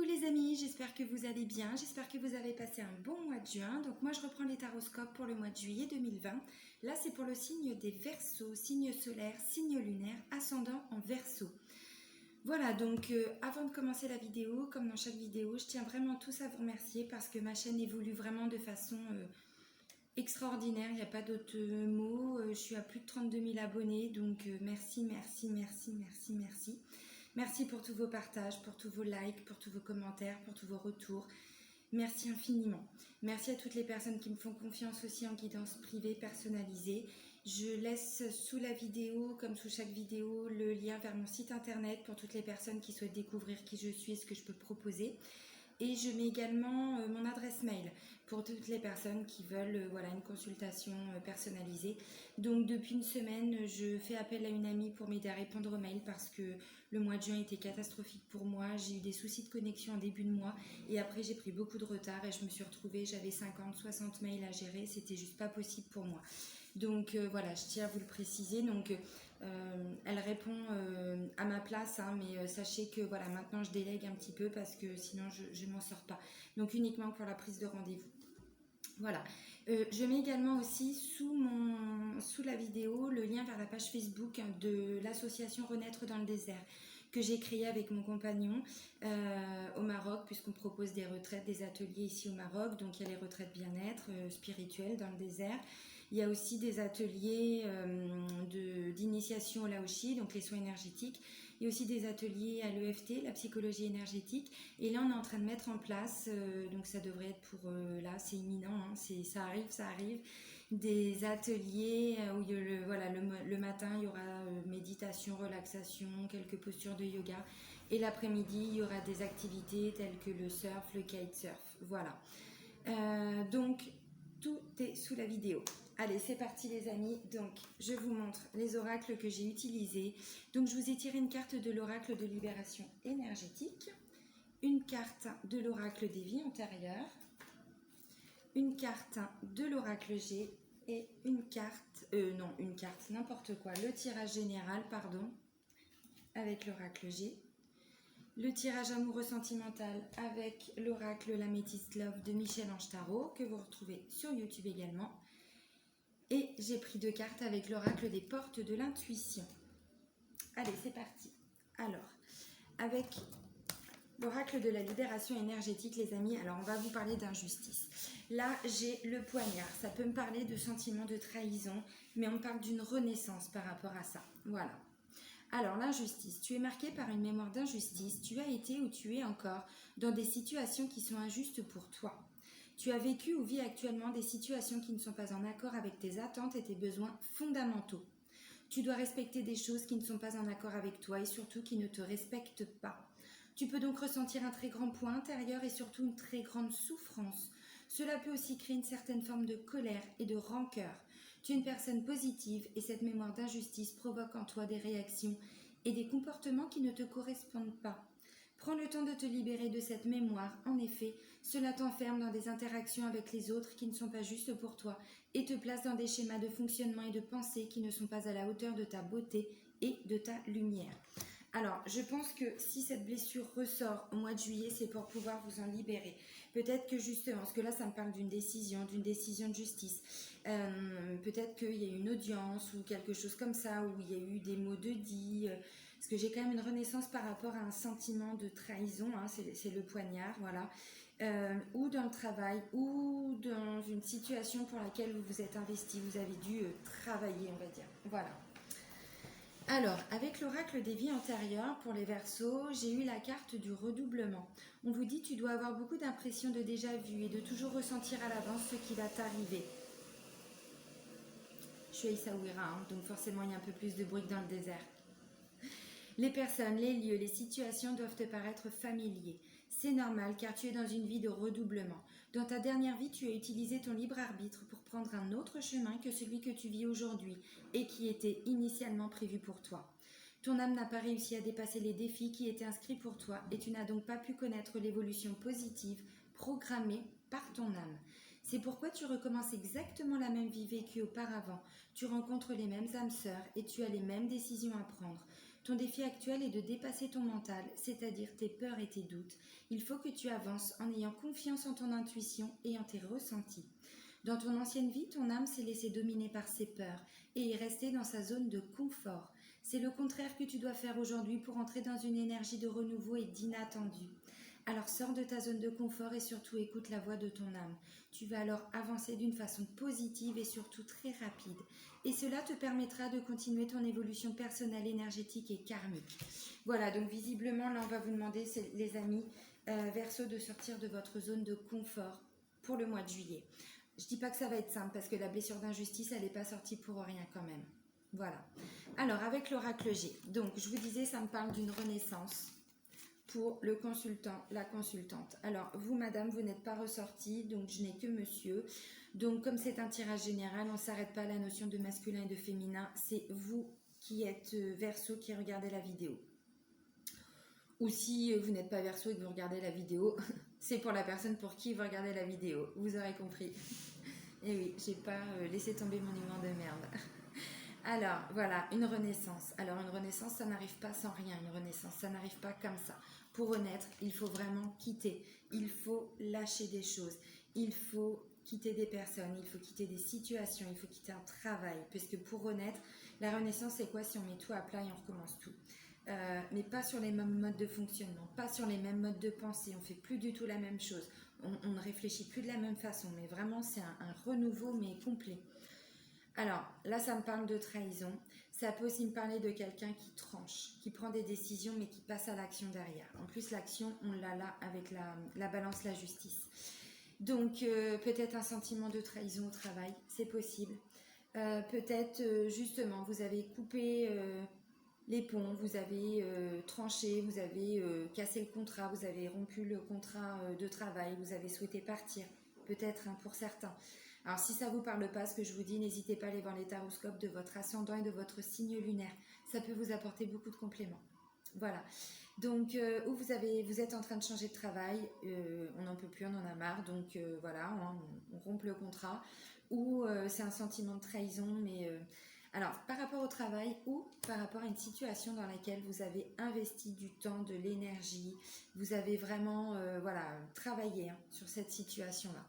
les amis, j'espère que vous allez bien, j'espère que vous avez passé un bon mois de juin. Donc moi je reprends les taroscopes pour le mois de juillet 2020. Là c'est pour le signe des Verseaux, signe solaire, signe lunaire, ascendant en Verseau. Voilà, donc avant de commencer la vidéo, comme dans chaque vidéo, je tiens vraiment tous à vous remercier parce que ma chaîne évolue vraiment de façon extraordinaire, il n'y a pas d'autres mots. Je suis à plus de 32 000 abonnés, donc merci. Merci pour tous vos partages, pour tous vos likes, pour tous vos commentaires, pour tous vos retours. Merci infiniment. Merci à toutes les personnes qui me font confiance aussi en guidance privée personnalisée. Je laisse sous la vidéo, comme sous chaque vidéo, le lien vers mon site internet pour toutes les personnes qui souhaitent découvrir qui je suis et ce que je peux proposer. Et je mets également mon adresse mail pour toutes les personnes qui veulent voilà, une consultation personnalisée. Donc depuis une semaine, je fais appel à une amie pour m'aider à répondre aux mails parce que le mois de juin était catastrophique pour moi. J'ai eu des soucis de connexion en début de mois et après j'ai pris beaucoup de retard et je me suis retrouvée, j'avais 50-60 mails à gérer, c'était juste pas possible pour moi. Donc voilà, je tiens à vous le préciser. Donc elle répond à ma place, hein, mais sachez que voilà, maintenant je délègue un petit peu parce que sinon je ne m'en sors pas. Donc uniquement pour la prise de rendez-vous. Voilà. Je mets également aussi sous la vidéo le lien vers la page Facebook de l'association Renaître dans le désert que j'ai créée avec mon compagnon au Maroc, puisqu'on propose des retraites, des ateliers ici au Maroc. Donc il y a les retraites bien-être spirituelles dans le désert. Il y a aussi des ateliers d'initiation au Laoshi, donc les soins énergétiques. Il y a aussi des ateliers à l'EFT, la psychologie énergétique. Et là, on est en train de mettre en place, donc ça devrait être pour, là, c'est imminent, hein, ça arrive, des ateliers où le matin, il y aura méditation, relaxation, quelques postures de yoga. Et l'après-midi, il y aura des activités telles que le surf, le kitesurf. Voilà. Donc, tout est sous la vidéo. Allez, c'est parti les amis. Donc, je vous montre les oracles que j'ai utilisés. Donc, je vous ai tiré une carte de l'oracle de libération énergétique, une carte de l'oracle des vies antérieures, une carte de l'oracle G et une carte, n'importe quoi, le tirage général, pardon, avec l'oracle G. Le tirage amoureux sentimental avec l'oracle l'Améthyste Love de Michel-Ange Tarot, que vous retrouvez sur YouTube également. Et j'ai pris 2 cartes avec l'oracle des portes de l'intuition. Allez, c'est parti. Alors, avec l'oracle de la libération énergétique, les amis, alors on va vous parler d'injustice. Là, j'ai le poignard. Ça peut me parler de sentiments de trahison, mais on parle d'une renaissance par rapport à ça. Voilà. Alors, l'injustice. Tu es marqué par une mémoire d'injustice. Tu as été ou tu es encore dans des situations qui sont injustes pour toi. Tu as vécu ou vis actuellement des situations qui ne sont pas en accord avec tes attentes et tes besoins fondamentaux. Tu dois respecter des choses qui ne sont pas en accord avec toi et surtout qui ne te respectent pas. Tu peux donc ressentir un très grand poids intérieur et surtout une très grande souffrance. Cela peut aussi créer une certaine forme de colère et de rancœur. Tu es une personne positive et cette mémoire d'injustice provoque en toi des réactions et des comportements qui ne te correspondent pas. Prends le temps de te libérer de cette mémoire. En effet, cela t'enferme dans des interactions avec les autres qui ne sont pas justes pour toi et te place dans des schémas de fonctionnement et de pensée qui ne sont pas à la hauteur de ta beauté et de ta lumière. Alors, je pense que si cette blessure ressort au mois de juillet, c'est pour pouvoir vous en libérer. Peut-être que justement, parce que là, ça me parle d'une décision de justice. Peut-être qu'il y a eu une audience ou quelque chose comme ça, où il y a eu des mots de dit. Parce que j'ai quand même une renaissance par rapport à un sentiment de trahison, hein, c'est le poignard, voilà. Ou dans le travail, ou dans une situation pour laquelle vous vous êtes investi, vous avez dû travailler, on va dire. Voilà. Alors, avec l'oracle des vies antérieures, pour les Verseaux, j'ai eu la carte du redoublement. On vous dit tu dois avoir beaucoup d'impressions de déjà-vu et de toujours ressentir à l'avance ce qui va t'arriver. Je suis à Essaouira, hein, donc forcément il y a un peu plus de bruit que dans le désert. Les personnes, les lieux, les situations doivent te paraître familiers. C'est normal car tu es dans une vie de redoublement. Dans ta dernière vie, tu as utilisé ton libre arbitre pour prendre un autre chemin que celui que tu vis aujourd'hui et qui était initialement prévu pour toi. Ton âme n'a pas réussi à dépasser les défis qui étaient inscrits pour toi et tu n'as donc pas pu connaître l'évolution positive programmée par ton âme. C'est pourquoi tu recommences exactement la même vie vécue auparavant. Tu rencontres les mêmes âmes sœurs et tu as les mêmes décisions à prendre. Ton défi actuel est de dépasser ton mental, c'est-à-dire tes peurs et tes doutes. Il faut que tu avances en ayant confiance en ton intuition et en tes ressentis. Dans ton ancienne vie, ton âme s'est laissée dominer par ses peurs et est restée dans sa zone de confort. C'est le contraire que tu dois faire aujourd'hui pour entrer dans une énergie de renouveau et d'inattendu. Alors sors de ta zone de confort et surtout écoute la voix de ton âme. Tu vas alors avancer d'une façon positive et surtout très rapide. Et cela te permettra de continuer ton évolution personnelle, énergétique et karmique. Voilà, donc visiblement là on va vous demander, les amis, Verseau, de sortir de votre zone de confort pour le mois de juillet. Je dis pas que ça va être simple parce que la blessure d'injustice, elle n'est pas sortie pour rien quand même. Voilà. Alors, avec l'oracle G, donc je vous disais, ça me parle d'une renaissance pour le consultant, la consultante. Alors, vous, madame, vous n'êtes pas ressortie, donc je n'ai que monsieur. Donc, comme c'est un tirage général, on ne s'arrête pas à la notion de masculin et de féminin. C'est vous qui êtes Verseau qui regardez la vidéo. Ou si vous n'êtes pas Verseau et que vous regardez la vidéo, c'est pour la personne pour qui vous regardez la vidéo. Vous aurez compris. Et oui, j'ai pas laissé tomber mon humain de merde. Alors, voilà, une renaissance. Alors, une renaissance, ça n'arrive pas sans rien. Une renaissance, ça n'arrive pas comme ça. Pour renaître, il faut vraiment quitter. Il faut lâcher des choses. Il faut quitter des personnes. Il faut quitter des situations. Il faut quitter un travail. Puisque pour renaître, la renaissance, c'est quoi si on met tout à plat et on recommence tout? Mais pas sur les mêmes modes de fonctionnement, pas sur les mêmes modes de pensée. On fait plus du tout la même chose. On ne réfléchit plus de la même façon. Mais vraiment, c'est un renouveau, mais complet. Alors, là, ça me parle de trahison. Ça peut aussi me parler de quelqu'un qui tranche, qui prend des décisions, mais qui passe à l'action derrière. En plus, l'action, on l'a là avec la balance, la justice. Donc, peut-être un sentiment de trahison au travail, c'est possible. Peut-être, justement, vous avez coupé les ponts, vous avez tranché, vous avez cassé le contrat, vous avez rompu le contrat de travail, vous avez souhaité partir, peut-être pour certains. Alors si ça ne vous parle pas, ce que je vous dis, n'hésitez pas à aller voir les taroscopes de votre ascendant et de votre signe lunaire. Ça peut vous apporter beaucoup de compléments. Voilà. Donc, où vous êtes en train de changer de travail, on n'en peut plus, on en a marre, donc voilà, on rompt le contrat. Ou c'est un sentiment de trahison, mais... alors, par rapport au travail ou par rapport à une situation dans laquelle vous avez investi du temps, de l'énergie, vous avez vraiment travaillé sur cette situation-là.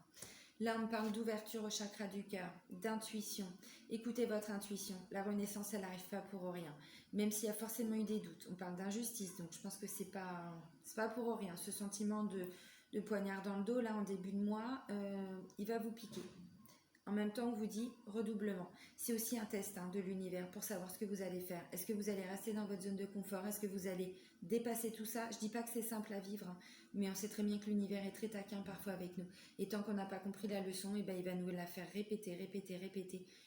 Là, on me parle d'ouverture au chakra du cœur, d'intuition. Écoutez votre intuition. La renaissance, elle n'arrive pas pour rien. Même s'il y a forcément eu des doutes. On parle d'injustice, donc je pense que c'est pas pour rien. Ce sentiment de poignard dans le dos, là, en début de mois, il va vous piquer. En même temps, on vous dit redoublement. C'est aussi un test de l'univers pour savoir ce que vous allez faire. Est-ce que vous allez rester dans votre zone de confort? Est-ce que vous allez dépasser tout ça? Je ne dis pas que c'est simple à vivre, mais on sait très bien que l'univers est très taquin parfois avec nous. Et tant qu'on n'a pas compris la leçon, il va nous la faire répéter,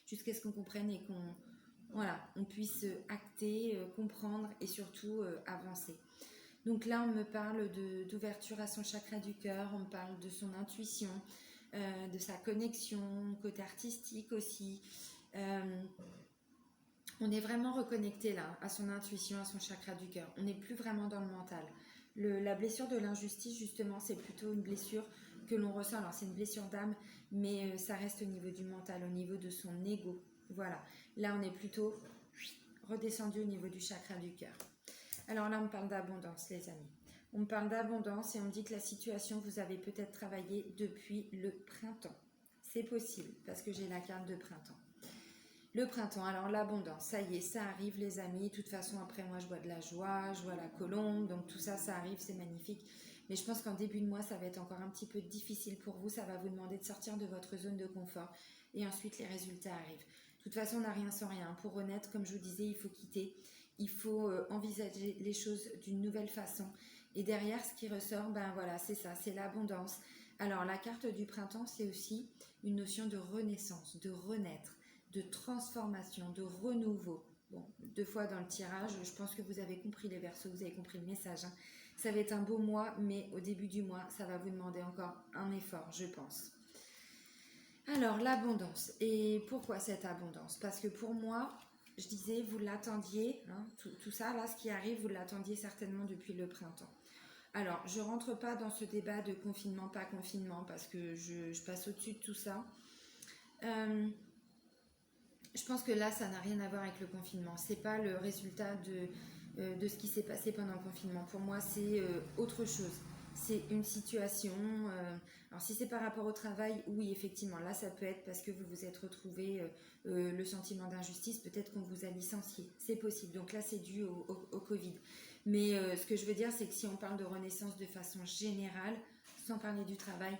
jusqu'à ce qu'on comprenne et on puisse acter, comprendre et surtout avancer. Donc là, on me parle d'ouverture à son chakra du cœur, on me parle de son intuition, de sa connexion, côté artistique aussi. On est vraiment reconnecté là à son intuition, à son chakra du cœur. On n'est plus vraiment dans le mental. La blessure de l'injustice, justement, c'est plutôt une blessure que l'on ressent. Alors c'est une blessure d'âme, mais ça reste au niveau du mental, au niveau de son ego. Voilà. Là, on est plutôt redescendu au niveau du chakra du cœur. Alors là, on parle d'abondance, les amis. On me parle d'abondance et on me dit que la situation, vous avez peut-être travaillé depuis le printemps. C'est possible parce que j'ai la carte de printemps. Le printemps, alors l'abondance, ça y est, ça arrive les amis. De toute façon, après moi, je vois de la joie, je vois la colombe. Donc tout ça, ça arrive, c'est magnifique. Mais je pense qu'en début de mois, ça va être encore un petit peu difficile pour vous. Ça va vous demander de sortir de votre zone de confort. Et ensuite, les résultats arrivent. De toute façon, on n'a rien sans rien. Pour renaître, comme je vous disais, il faut quitter. Il faut envisager les choses d'une nouvelle façon. Et derrière, ce qui ressort, c'est ça, c'est l'abondance. Alors, la carte du printemps, c'est aussi une notion de renaissance, de renaître, de transformation, de renouveau. Bon, 2 fois dans le tirage, je pense que vous avez compris les Verseaux, vous avez compris le message. Ça va être un beau mois, mais au début du mois, ça va vous demander encore un effort, je pense. Alors, l'abondance. Et pourquoi cette abondance? Parce que pour moi, je disais, vous l'attendiez, tout ça, là, ce qui arrive, vous l'attendiez certainement depuis le printemps. Alors, je ne rentre pas dans ce débat de confinement, pas confinement, parce que je passe au-dessus de tout ça. Je pense que là, ça n'a rien à voir avec le confinement. Ce n'est pas le résultat de ce qui s'est passé pendant le confinement. Pour moi, c'est autre chose. C'est une situation. Alors, si c'est par rapport au travail, oui, effectivement, là, ça peut être parce que vous vous êtes retrouvé le sentiment d'injustice. Peut-être qu'on vous a licencié. C'est possible. Donc là, c'est dû au Covid. Mais ce que je veux dire, c'est que si on parle de renaissance de façon générale, sans parler du travail,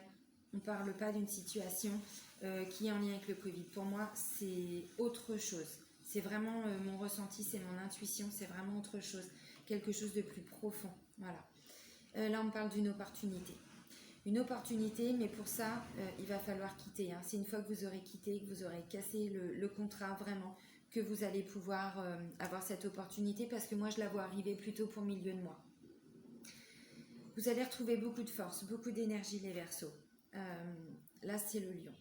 on ne parle pas d'une situation qui est en lien avec le Covid. Pour moi, c'est autre chose. C'est vraiment mon ressenti, c'est mon intuition, c'est vraiment autre chose. Quelque chose de plus profond. Voilà. Là, on me parle d'une opportunité. Une opportunité, mais pour ça, il va falloir quitter. Hein. C'est une fois que vous aurez quitté, que vous aurez cassé le contrat vraiment, que vous allez pouvoir avoir cette opportunité, parce que moi, je la vois arriver plutôt pour milieu de mois. Vous allez retrouver beaucoup de force, beaucoup d'énergie, les Verseaux. Là, c'est le lion.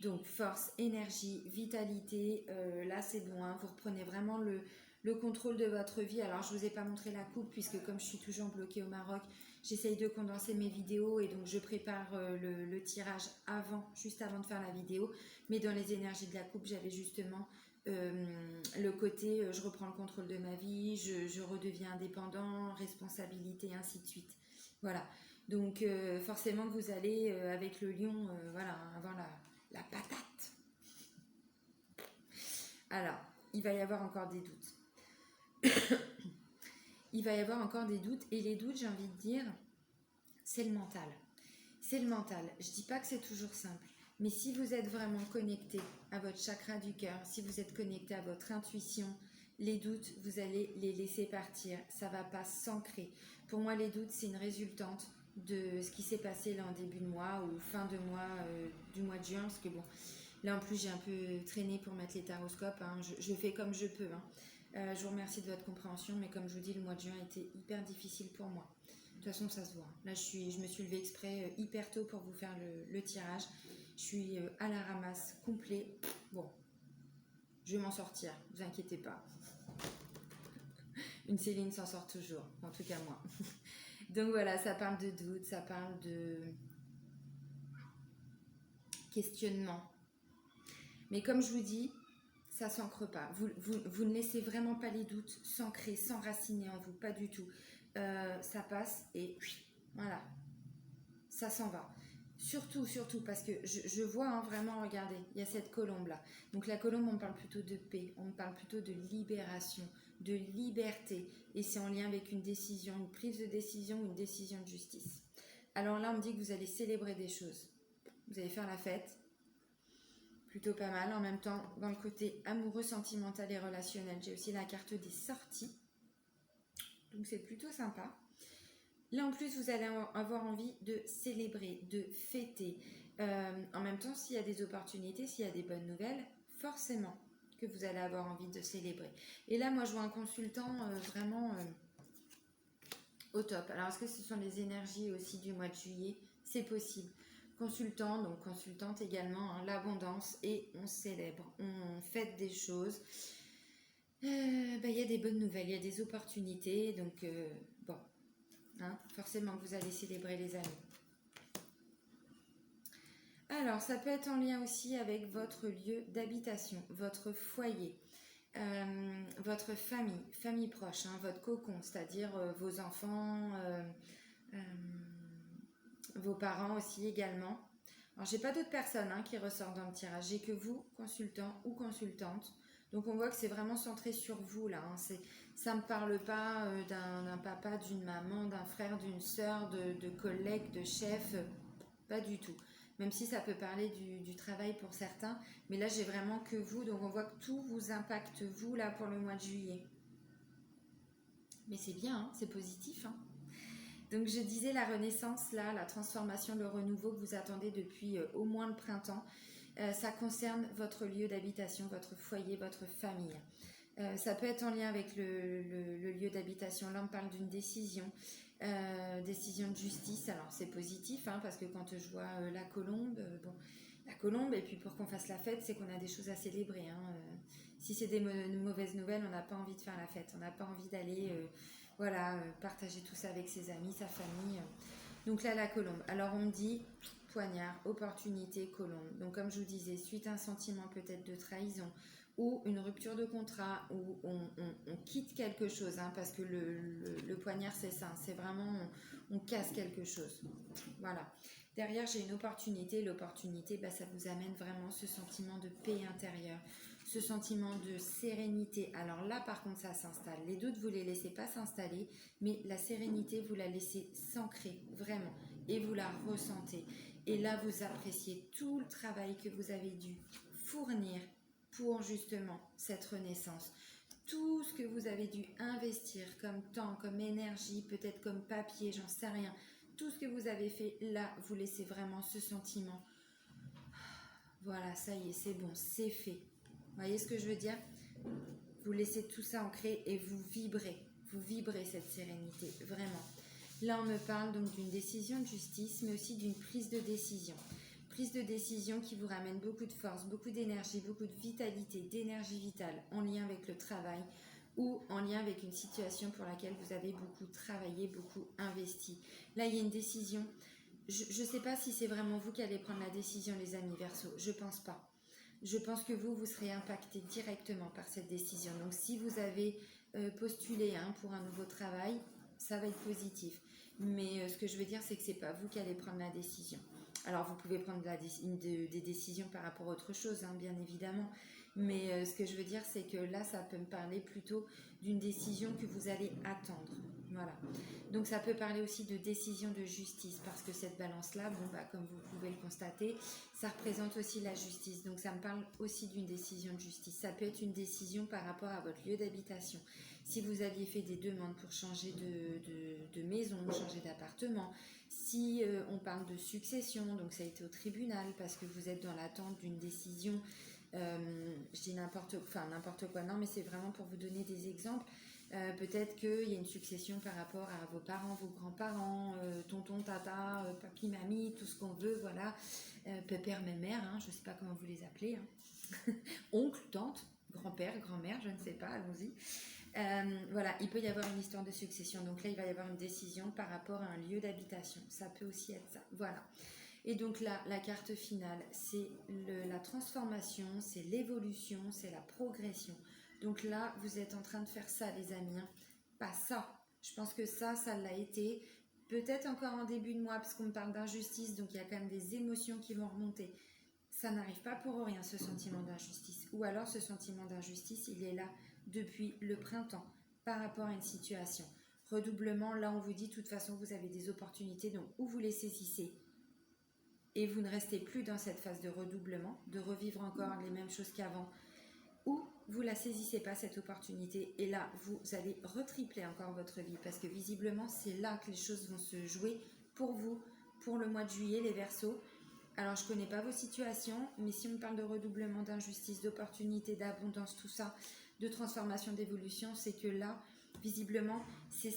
Donc, force, énergie, vitalité, là, c'est bon. Hein. Vous reprenez vraiment le contrôle de votre vie. Alors, je ne vous ai pas montré la coupe, puisque comme je suis toujours bloquée au Maroc, j'essaye de condenser mes vidéos et donc je prépare le tirage juste avant de faire la vidéo. Mais dans les énergies de la coupe, j'avais justement le côté je reprends le contrôle de ma vie, je redeviens indépendant, responsabilité, ainsi de suite. Voilà. Donc forcément que vous allez avec le lion voilà, avoir la patate. Alors, il va y avoir encore des doutes. Il va y avoir encore des doutes, et les doutes, j'ai envie de dire, c'est le mental. C'est le mental. Je ne dis pas que c'est toujours simple, mais si vous êtes vraiment connecté à votre chakra du cœur, si vous êtes connecté à votre intuition, les doutes, vous allez les laisser partir. Ça ne va pas s'ancrer. Pour moi, les doutes, c'est une résultante de ce qui s'est passé là en début de mois ou fin de mois du mois de juin, parce que bon, là en plus j'ai un peu traîné pour mettre les taroscopes, hein. Je fais comme je peux. Hein. Je vous remercie de votre compréhension, mais comme je vous dis, le mois de juin a été hyper difficile pour moi. De toute façon, ça se voit. Là, je me suis levée exprès hyper tôt pour vous faire le tirage. Je suis à la ramasse, complet. Bon, je vais m'en sortir, ne vous inquiétez pas. Une Céline s'en sort toujours, en tout cas moi. Donc voilà, ça parle de doute, ça parle de questionnement. Mais comme je vous dis, ça s'ancre pas. Vous ne laissez vraiment pas les doutes s'ancrer, s'enraciner en vous, pas du tout. Ça passe et voilà, ça s'en va. Surtout, parce que je vois hein, vraiment, regardez, il y a cette colombe-là. Donc la colombe, on me parle plutôt de paix, on me parle plutôt de libération, de liberté. Et c'est en lien avec une décision, une prise de décision, une décision de justice. Alors là, on me dit que vous allez célébrer des choses. Vous allez faire la fête. Plutôt pas mal. En même temps, dans le côté amoureux, sentimental et relationnel, j'ai aussi la carte des sorties. Donc c'est plutôt sympa. Là en plus, vous allez avoir envie de célébrer, de fêter. En même temps, s'il y a des opportunités, s'il y a des bonnes nouvelles, forcément que vous allez avoir envie de célébrer. Et là, moi, je vois un consultant vraiment au top. Alors, est-ce que ce sont les énergies aussi du mois de juillet? C'est possible. Consultant, donc consultante également, hein, l'abondance, et on célèbre, on fête des choses. Y a des bonnes nouvelles, il y a des opportunités, donc bon, hein, forcément que vous allez célébrer les amis. Alors, ça peut être en lien aussi avec votre lieu d'habitation, votre foyer, votre famille proche, hein, votre cocon, c'est-à-dire vos enfants, vos parents aussi également. Alors, j'ai pas d'autres personnes hein, qui ressortent dans le tirage, j'ai que vous, consultant ou consultante. Donc, on voit que c'est vraiment centré sur vous là. Hein. Ça ne me parle pas d'un papa, d'une maman, d'un frère, d'une sœur, de collègues, de chef, pas du tout. Même si ça peut parler du travail pour certains, mais là j'ai vraiment que vous, donc on voit que tout vous impacte vous là pour le mois de juillet. Mais c'est bien, hein, c'est positif. Hein. Donc je disais la renaissance là, la transformation, le renouveau que vous attendez depuis au moins le printemps, ça concerne votre lieu d'habitation, votre foyer, votre famille. Ça peut être en lien avec le lieu d'habitation. Là on parle d'une décision. Décision de justice, alors c'est positif hein, parce que quand je vois la colombe, la colombe, et puis pour qu'on fasse la fête, c'est qu'on a des choses à célébrer. Hein. Si c'est des mauvaises nouvelles, on n'a pas envie de faire la fête, on n'a pas envie d'aller partager tout ça avec ses amis, sa famille. Donc là, la colombe. Alors on me dit poignard, opportunité, colombe. Donc comme je vous disais, suite à un sentiment peut-être de trahison ou une rupture de contrat, ou on quitte quelque chose, hein, parce que le poignard, c'est ça, c'est vraiment, on casse quelque chose. Voilà. Derrière, j'ai une opportunité. L'opportunité, ça vous amène vraiment ce sentiment de paix intérieure, ce sentiment de sérénité. Alors là, par contre, ça s'installe. Les doutes, vous ne les laissez pas s'installer, mais la sérénité, vous la laissez s'ancrer, vraiment, et vous la ressentez. Et là, vous appréciez tout le travail que vous avez dû fournir pour justement cette renaissance. Tout ce que vous avez dû investir comme temps, comme énergie, peut-être comme papier, j'en sais rien. Tout ce que vous avez fait, là, vous laissez vraiment ce sentiment. Voilà, ça y est, c'est bon, c'est fait. Vous voyez ce que je veux dire? Vous laissez tout ça ancré et vous vibrez cette sérénité, vraiment. Là, on me parle donc d'une décision de justice, mais aussi d'une prise de décision. Prise de décision qui vous ramène beaucoup de force, beaucoup d'énergie, beaucoup de vitalité, d'énergie vitale en lien avec le travail ou en lien avec une situation pour laquelle vous avez beaucoup travaillé, beaucoup investi. Là, il y a une décision. Je ne sais pas si c'est vraiment vous qui allez prendre la décision, les amis Verseau. Je ne pense pas. Je pense que vous serez impacté directement par cette décision. Donc, si vous avez postulé pour un nouveau travail, ça va être positif. Mais ce que je veux dire, c'est que ce n'est pas vous qui allez prendre la décision. Alors, vous pouvez prendre des décisions par rapport à autre chose, bien évidemment. Mais ce que je veux dire, c'est que là, ça peut me parler plutôt d'une décision que vous allez attendre. Voilà. Donc, ça peut parler aussi de décision de justice, parce que cette balance-là, comme vous pouvez le constater, ça représente aussi la justice. Donc, ça me parle aussi d'une décision de justice. Ça peut être une décision par rapport à votre lieu d'habitation. Si vous aviez fait des demandes pour changer de maison, changer d'appartement, si on parle de succession, donc ça a été au tribunal parce que vous êtes dans l'attente d'une décision, je dis n'importe quoi, non, mais c'est vraiment pour vous donner des exemples. Peut-être qu'il y a une succession par rapport à vos parents, vos grands-parents, tonton, tata, papi, mamie, tout ce qu'on veut, voilà, pépère, mère, je ne sais pas comment vous les appelez, oncle, tante, grand-père, grand-mère, je ne sais pas, allons-y. Voilà, il peut y avoir une histoire de succession. Donc là, il va y avoir une décision par rapport à un lieu d'habitation. Ça peut aussi être ça. Voilà. Et donc là, la carte finale, c'est la transformation, c'est l'évolution, c'est la progression. Donc là, vous êtes en train de faire ça, les amis. Pas ça. Je pense que ça l'a été. Peut-être encore en début de mois, parce qu'on me parle d'injustice, donc il y a quand même des émotions qui vont remonter. Ça n'arrive pas pour rien, ce sentiment d'injustice. Ou alors, ce sentiment d'injustice, il est là depuis le printemps par rapport à une situation. Redoublement, là on vous dit de toute façon vous avez des opportunités, donc ou vous les saisissez et vous ne restez plus dans cette phase de redoublement, de revivre encore les mêmes choses qu'avant, ou vous la saisissez pas cette opportunité et là vous allez retripler encore votre vie parce que visiblement c'est là que les choses vont se jouer pour vous, pour le mois de juillet les Verseaux. Alors je connais pas vos situations, mais si on parle de redoublement, d'injustice, d'opportunité, d'abondance, tout ça, de transformation, d'évolution, c'est que là, visiblement, c'est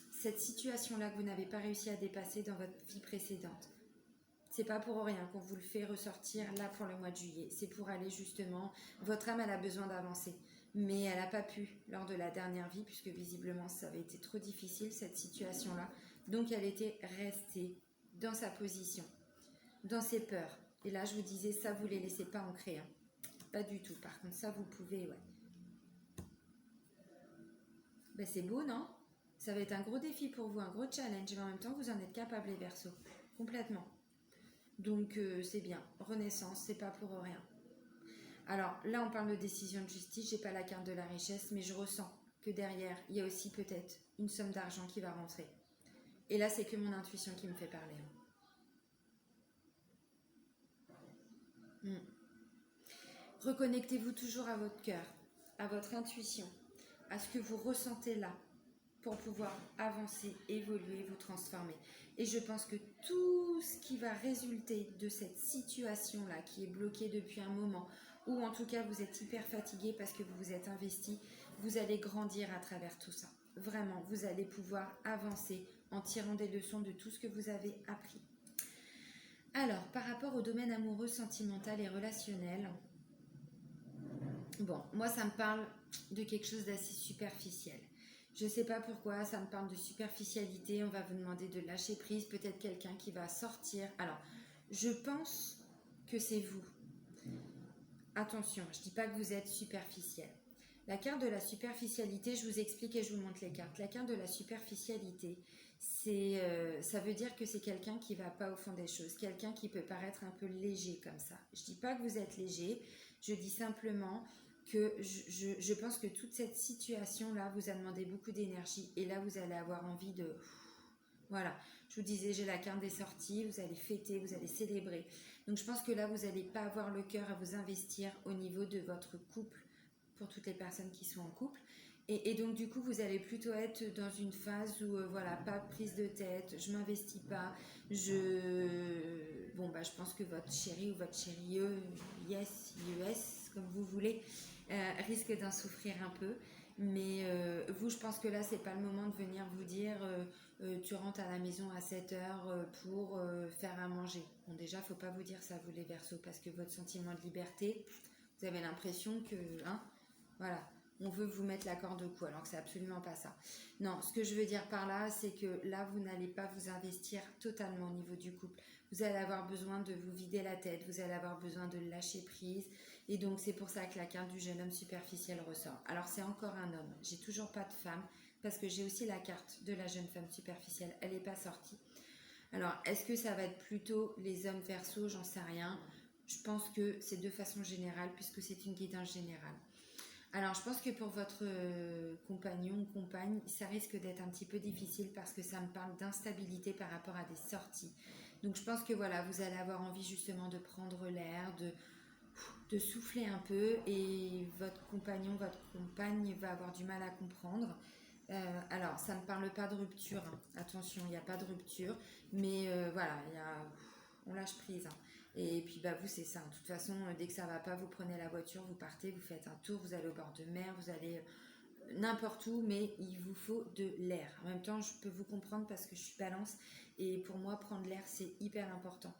cette situation-là que vous n'avez pas réussi à dépasser dans votre vie précédente. C'est pas pour rien qu'on vous le fait ressortir là pour le mois de juillet. C'est pour aller justement, votre âme elle a besoin d'avancer, mais elle n'a pas pu lors de la dernière vie puisque visiblement ça avait été trop difficile cette situation-là. Donc elle était restée dans sa position, dans ses peurs. Et là je vous disais ça vous les laissez pas ancrer, pas du tout. Par contre ça vous pouvez, ouais. C'est beau, non? Ça va être un gros défi pour vous, un gros challenge, mais en même temps, vous en êtes capable, les Verseaux. Complètement. Donc, c'est bien. Renaissance, c'est pas pour rien. Alors, là, on parle de décision de justice. J'ai pas la carte de la richesse, mais je ressens que derrière, il y a aussi peut-être une somme d'argent qui va rentrer. Et là, c'est que mon intuition qui me fait parler. Reconnectez-vous toujours à votre cœur, à votre intuition, à ce que vous ressentez là pour pouvoir avancer, évoluer, vous transformer. Et je pense que tout ce qui va résulter de cette situation-là qui est bloquée depuis un moment, ou en tout cas vous êtes hyper fatigué parce que vous vous êtes investi, vous allez grandir à travers tout ça. Vraiment, vous allez pouvoir avancer en tirant des leçons de tout ce que vous avez appris. Alors, par rapport au domaine amoureux, sentimental et relationnel, bon, moi ça me parle de quelque chose d'assez superficiel. Je ne sais pas pourquoi, ça me parle de superficialité, on va vous demander de lâcher prise, peut-être quelqu'un qui va sortir. Alors, je pense que c'est vous. attention, je ne dis pas que vous êtes superficiel. La carte de la superficialité, je vous explique et je vous montre les cartes. La carte de la superficialité, ça veut dire que c'est quelqu'un qui ne va pas au fond des choses, quelqu'un qui peut paraître un peu léger comme ça. Je ne dis pas que vous êtes léger, je dis simplement que je pense que toute cette situation-là vous a demandé beaucoup d'énergie et là vous allez avoir envie de... Voilà, je vous disais, j'ai la carte des sorties, vous allez fêter, vous allez célébrer. Donc je pense que là, vous n'allez pas avoir le cœur à vous investir au niveau de votre couple, pour toutes les personnes qui sont en couple. Et donc du coup, vous allez plutôt être dans une phase où, voilà, pas de prise de tête, je m'investis pas, Bon, je pense que votre chéri ou votre chérie, yes, US, comme vous voulez, risque d'en souffrir un peu. Mais vous, je pense que là, c'est pas le moment de venir vous dire tu rentres à la maison à 7 heures pour faire à manger. Bon, déjà, faut pas vous dire ça, vous les Verseaux, parce que votre sentiment de liberté, vous avez l'impression que, hein, voilà, on veut vous mettre la corde au cou, alors que c'est absolument pas ça. Non, ce que je veux dire par là, c'est que là, vous n'allez pas vous investir totalement au niveau du couple. Vous allez avoir besoin de vous vider la tête, vous allez avoir besoin de lâcher prise. Et donc, c'est pour ça que la carte du jeune homme superficiel ressort. Alors, c'est encore un homme. J'ai toujours pas de femme, parce que j'ai aussi la carte de la jeune femme superficielle. Elle n'est pas sortie. Alors, est-ce que ça va être plutôt les hommes Verseaux? J'en sais rien. Je pense que c'est de façon générale, puisque c'est une guidance générale. Alors, je pense que pour votre compagnon ou compagne, ça risque d'être un petit peu difficile parce que ça me parle d'instabilité par rapport à des sorties. Donc, je pense que voilà, vous allez avoir envie justement de prendre l'air, de souffler un peu et votre compagnon, votre compagne va avoir du mal à comprendre. Alors, ça ne me parle pas de rupture, hein. Attention, il n'y a pas de rupture, mais voilà, on lâche prise, hein. Et puis vous c'est ça, de toute façon dès que ça va pas, vous prenez la voiture, vous partez, vous faites un tour, vous allez au bord de mer, vous allez n'importe où, mais il vous faut de l'air. En même temps, je peux vous comprendre parce que je suis balance et pour moi prendre l'air c'est hyper important.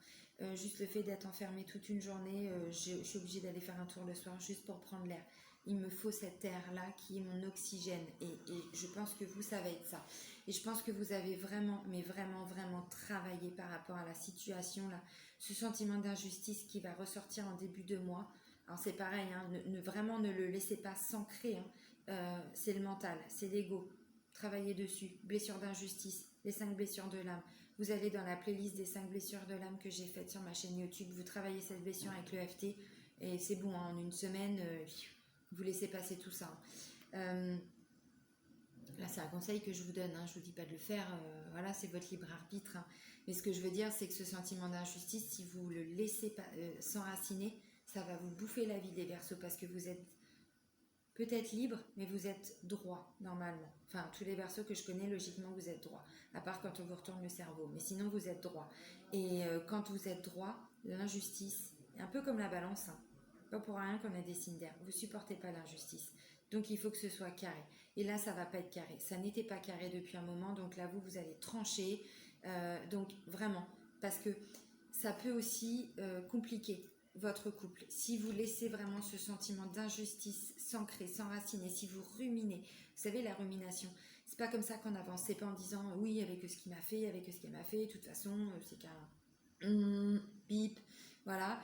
Juste le fait d'être enfermé toute une journée, je suis obligée d'aller faire un tour le soir juste pour prendre l'air. Il me faut cet air-là qui est mon oxygène et je pense que vous, ça va être ça. Et je pense que vous avez vraiment, mais vraiment, vraiment travaillé par rapport à la situation là, ce sentiment d'injustice qui va ressortir en début de mois. Alors c'est pareil, hein, vraiment ne le laissez pas s'ancrer, hein. C'est le mental, c'est l'ego. Travaillez dessus. Blessures d'injustice, les 5 blessures de l'âme. Vous allez dans la playlist des 5 blessures de l'âme que j'ai faite sur ma chaîne YouTube. Vous travaillez cette blessure avec l'EFT et c'est bon, hein, en une semaine, vous laissez passer tout ça. Là, c'est un conseil que je vous donne, hein, je ne vous dis pas de le faire, voilà, c'est votre libre arbitre. Hein. Mais ce que je veux dire, c'est que ce sentiment d'injustice, si vous le laissez s'enraciner, ça va vous bouffer la vie des Verseaux parce que vous êtes peut-être libre, mais vous êtes droit, normalement. Enfin, tous les Verseaux que je connais, logiquement, vous êtes droit. À part quand on vous retourne le cerveau. Mais sinon, vous êtes droit. Et quand vous êtes droit, l'injustice, un peu comme la balance, hein, pas pour rien qu'on a des signes d'air. Vous supportez pas l'injustice. Donc, il faut que ce soit carré. Et là, ça va pas être carré. Ça n'était pas carré depuis un moment. Donc là, vous allez trancher. Donc, vraiment. Parce que ça peut aussi compliquer votre couple. Si vous laissez vraiment ce sentiment d'injustice s'ancrer, s'enraciner, si vous ruminez, vous savez la rumination, c'est pas comme ça qu'on avance, c'est pas en disant oui avec ce qu'il m'a fait, avec ce qu'elle m'a fait, de toute façon c'est qu'un bip, voilà.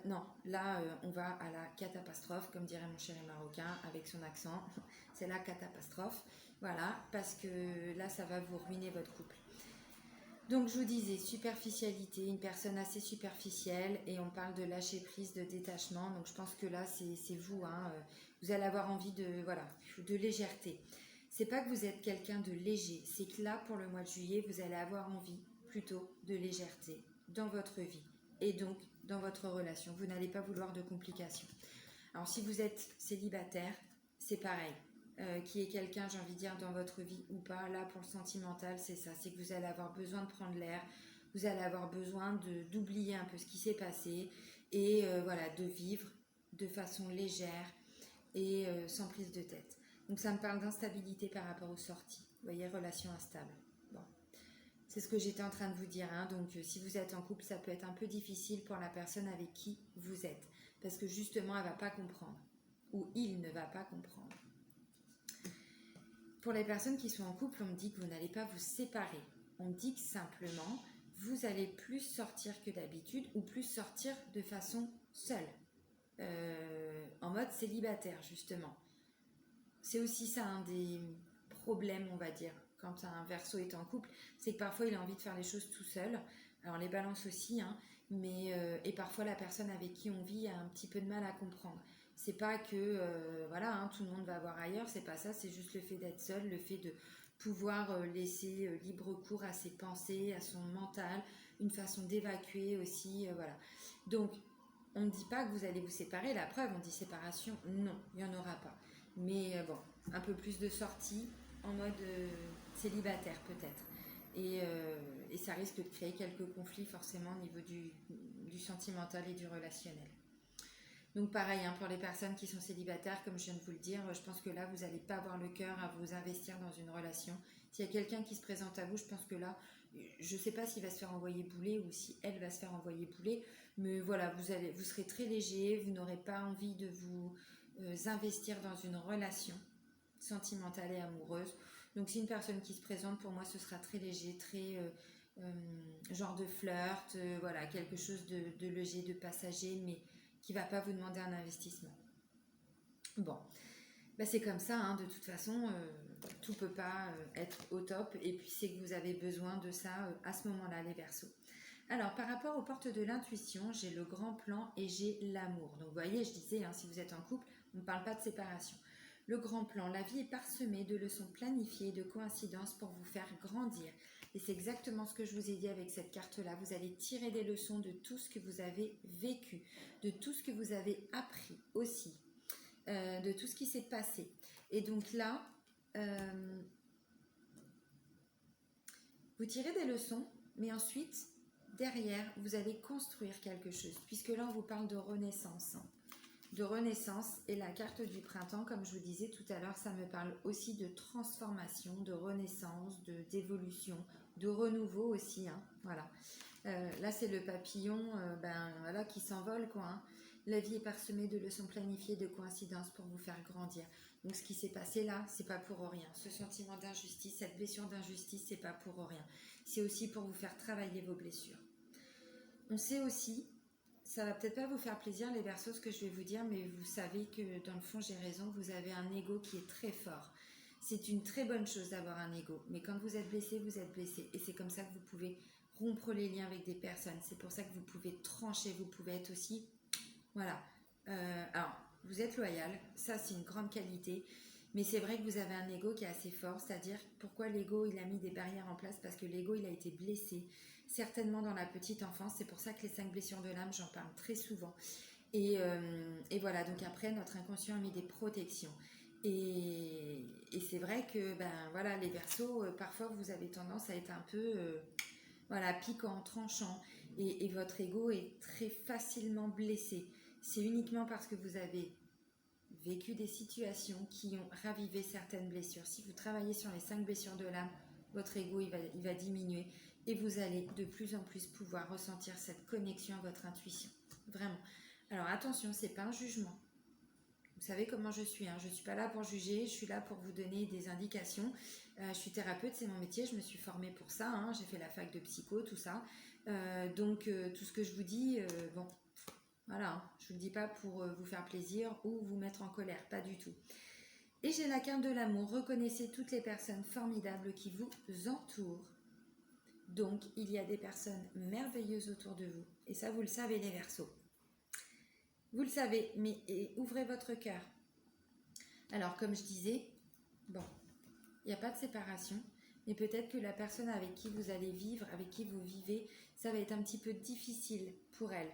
Non, là on va à la catastrophe, comme dirait mon chéri marocain avec son accent, c'est la catastrophe, voilà, parce que là ça va vous ruiner votre couple. Donc je vous disais, superficialité, une personne assez superficielle et on parle de lâcher prise, de détachement. Donc je pense que là c'est vous, hein, vous allez avoir envie de légèreté. C'est pas que vous êtes quelqu'un de léger, c'est que là pour le mois de juillet vous allez avoir envie plutôt de légèreté dans votre vie et donc dans votre relation. Vous n'allez pas vouloir de complications. Alors si vous êtes célibataire, c'est pareil. Qui est quelqu'un, j'ai envie de dire, dans votre vie ou pas. Là, pour le sentimental, c'est ça. C'est que vous allez avoir besoin de prendre l'air. Vous allez avoir besoin d'oublier un peu ce qui s'est passé et voilà, de vivre de façon légère et sans prise de tête. Donc, ça me parle d'instabilité par rapport aux sorties. Vous voyez, relation instable. Bon. C'est ce que j'étais en train de vous dire. Hein. Donc, si vous êtes en couple, ça peut être un peu difficile pour la personne avec qui vous êtes. Parce que justement, elle ne va pas comprendre. Ou il ne va pas comprendre. Pour les personnes qui sont en couple, on me dit que vous n'allez pas vous séparer. On me dit que simplement, vous allez plus sortir que d'habitude ou plus sortir de façon seule. en mode célibataire, justement. C'est aussi ça un des problèmes, on va dire, quand un Verseau est en couple, c'est que parfois il a envie de faire les choses tout seul. Alors les balances aussi, hein, mais et parfois la personne avec qui on vit a un petit peu de mal à comprendre. C'est pas que voilà, hein, tout le monde va voir ailleurs, c'est pas ça, c'est juste le fait d'être seul, le fait de pouvoir laisser libre cours à ses pensées, à son mental, une façon d'évacuer aussi, voilà. Donc on ne dit pas que vous allez vous séparer, la preuve, on dit séparation, non, il n'y en aura pas. Mais bon, un peu plus de sortie en mode célibataire peut-être. Et ça risque de créer quelques conflits forcément au niveau du sentimental et du relationnel. Donc pareil, hein, pour les personnes qui sont célibataires, comme je viens de vous le dire, je pense que là, vous n'allez pas avoir le cœur à vous investir dans une relation. S'il y a quelqu'un qui se présente à vous, je pense que là, je ne sais pas s'il va se faire envoyer bouler ou si elle va se faire envoyer bouler, mais voilà, vous serez très léger, vous n'aurez pas envie de vous investir dans une relation sentimentale et amoureuse. Donc c'est une personne qui se présente, pour moi, ce sera très léger, très genre de flirt, voilà, quelque chose de léger, de passager, mais qui ne va pas vous demander un investissement. Bon, bah c'est comme ça, hein, de toute façon, tout ne peut pas être au top, et puis c'est que vous avez besoin de ça à ce moment-là, les Verseaux. Alors, par rapport aux portes de l'intuition, j'ai le grand plan et j'ai l'amour. Donc, vous voyez, je disais, hein, si vous êtes en couple, on ne parle pas de séparation. Le grand plan, la vie est parsemée de leçons planifiées, de coïncidences pour vous faire grandir. Et c'est exactement ce que je vous ai dit avec cette carte-là. Vous allez tirer des leçons de tout ce que vous avez vécu, de tout ce que vous avez appris aussi, de tout ce qui s'est passé. Et donc là, vous tirez des leçons, mais ensuite, derrière, vous allez construire quelque chose. Puisque là, on vous parle de renaissance. De renaissance, et la carte du printemps, comme je vous disais tout à l'heure, ça me parle aussi de transformation, de renaissance, d'évolution, de renouveau aussi, hein, voilà. Là c'est le papillon voilà, qui s'envole, quoi, hein. La vie est parsemée de leçons planifiées, de coïncidences pour vous faire grandir. Donc ce qui s'est passé là, c'est pas pour rien. Ce sentiment d'injustice, cette blessure d'injustice, c'est pas pour rien. C'est aussi pour vous faire travailler vos blessures. On sait aussi, ça va peut-être pas vous faire plaisir les Verseaux ce que je vais vous dire, mais vous savez que dans le fond j'ai raison, vous avez un ego qui est très fort. C'est une très bonne chose d'avoir un ego, mais quand vous êtes blessé, vous êtes blessé. Et c'est comme ça que vous pouvez rompre les liens avec des personnes. C'est pour ça que vous pouvez trancher, vous pouvez être aussi... Voilà. Alors, vous êtes loyal, ça c'est une grande qualité, mais c'est vrai que vous avez un ego qui est assez fort, c'est-à-dire pourquoi l'ego il a mis des barrières en place, parce que l'ego il a été blessé, certainement dans la petite enfance, c'est pour ça que les 5 blessures de l'âme, j'en parle très souvent. Et voilà, donc après notre inconscient a mis des protections. Et c'est vrai que voilà, les Verseaux, parfois vous avez tendance à être un peu voilà, piquant, tranchant, et votre ego est très facilement blessé. C'est uniquement parce que vous avez vécu des situations qui ont ravivé certaines blessures. Si vous travaillez sur les 5 blessures de l'âme, votre ego il va diminuer et vous allez de plus en plus pouvoir ressentir cette connexion à votre intuition. Vraiment. Alors attention, c'est pas un jugement. Vous savez comment je suis, hein. Je ne suis pas là pour juger, je suis là pour vous donner des indications. Je suis thérapeute, c'est mon métier, je me suis formée pour ça, hein. J'ai fait la fac de psycho, tout ça. Donc tout ce que je vous dis, bon, voilà, hein. Je ne vous le dis pas pour vous faire plaisir ou vous mettre en colère, pas du tout. Et j'ai la carte de l'amour, reconnaissez toutes les personnes formidables qui vous entourent. Donc il y a des personnes merveilleuses autour de vous. Et ça, vous le savez les Verseaux. Vous le savez, mais ouvrez votre cœur. Alors, comme je disais, bon, il n'y a pas de séparation, mais peut-être que la personne avec qui vous allez vivre, avec qui vous vivez, ça va être un petit peu difficile pour elle.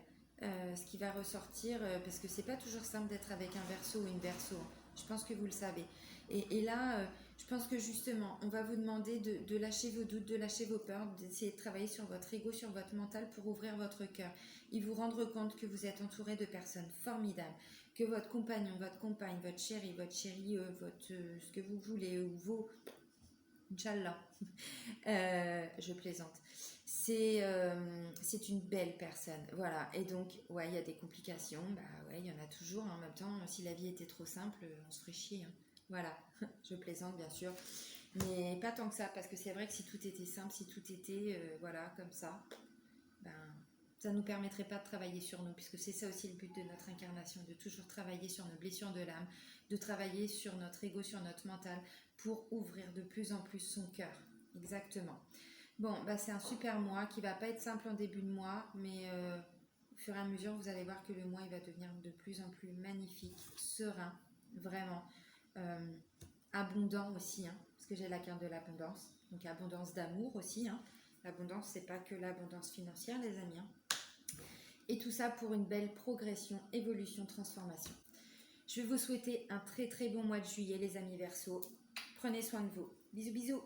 Ce qui va ressortir, parce que c'est pas toujours simple d'être avec un Verseau ou une Verseau. Je pense que vous le savez. Et là, je pense que justement, on va vous demander de lâcher vos doutes, de lâcher vos peurs, d'essayer de travailler sur votre ego, sur votre mental pour ouvrir votre cœur et vous rendre compte que vous êtes entouré de personnes formidables, que votre compagnon, votre compagne, votre chéri, ce que vous voulez, ou vos... Inch'Allah, je plaisante. C'est une belle personne, voilà. Et donc, ouais, il y a des complications, bah ouais, il y en a toujours. En même temps, si la vie était trop simple, on se ferait chier, hein. Voilà, je plaisante bien sûr, mais pas tant que ça, parce que c'est vrai que si tout était simple, si tout était, voilà, comme ça, ben, ça ne nous permettrait pas de travailler sur nous, puisque c'est ça aussi le but de notre incarnation, de toujours travailler sur nos blessures de l'âme, de travailler sur notre ego, sur notre mental, pour ouvrir de plus en plus son cœur. Exactement. Bon, bah c'est un super mois qui va pas être simple en début de mois, mais au fur et à mesure, vous allez voir que le mois, il va devenir de plus en plus magnifique, serein, vraiment, abondant aussi, hein, parce que j'ai la carte de l'abondance, donc abondance d'amour aussi, hein. L'abondance, c'est pas que l'abondance financière, les amis, hein. Et tout ça pour une belle progression, évolution, transformation. Je vais vous souhaiter un très très bon mois de juillet, les amis Verseaux. Prenez soin de vous. Bisous bisous.